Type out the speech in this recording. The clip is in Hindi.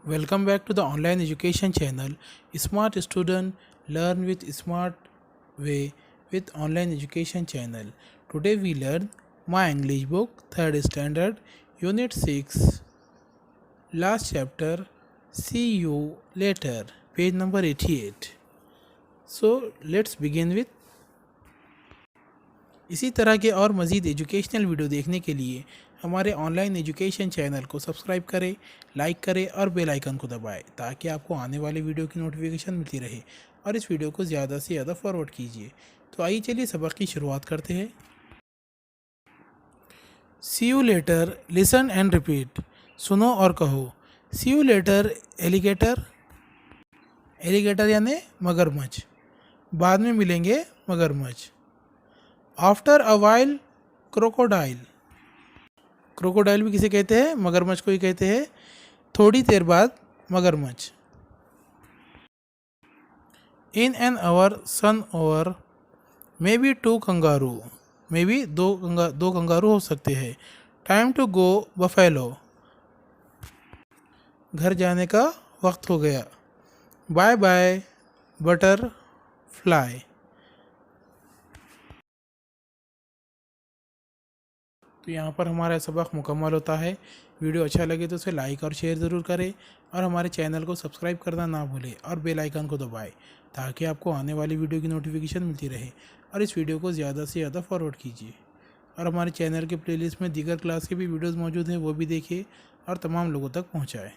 Welcome back to the online education channel. Smart student learn with smart way with online education channel. Today we learn my English book 3rd standard unit 6 last chapter. See you later, page number 88. So let's begin with इसी तरह के और मज़ीद एजुकेशनल वीडियो देखने के लिए हमारे ऑनलाइन एजुकेशन चैनल को सब्सक्राइब करें, लाइक करें और बेल आइकन को दबाएं ताकि आपको आने वाले वीडियो की नोटिफिकेशन मिलती रहे और इस वीडियो को ज़्यादा से ज़्यादा फॉरवर्ड कीजिए। तो आइए चलिए सबक की शुरुआत करते हैं। See you later, listen and repeat. सुनो और कहो। See you later alligator, alligator यानी मगरमच्छ। बाद में मिलेंगे मगरमच्छ। After a while crocodile, crocodile भी किसे कहते हैं? मगरमच्छ को ही कहते हैं। थोड़ी देर बाद मगरमच्छ। In an hour sun over, maybe two kangaroo, maybe दो कंगारू हो सकते हैं। टाइम टू गो बफेलो, घर जाने का वक्त हो गया। Bye bye butterfly. तो यहाँ पर हमारा सबक मुकम्मल होता है। वीडियो अच्छा लगे तो उसे लाइक और शेयर ज़रूर करें और हमारे चैनल को सब्सक्राइब करना ना भूलें और बेल आइकन को दबाएं ताकि आपको आने वाली वीडियो की नोटिफिकेशन मिलती रहे और इस वीडियो को ज़्यादा से ज़्यादा फॉरवर्ड कीजिए। और हमारे चैनल के प्लेलिस्ट में दीगर क्लास के भी वीडियोज़ मौजूद हैं, वो भी देखिए और तमाम लोगों तक पहुँचाएँ।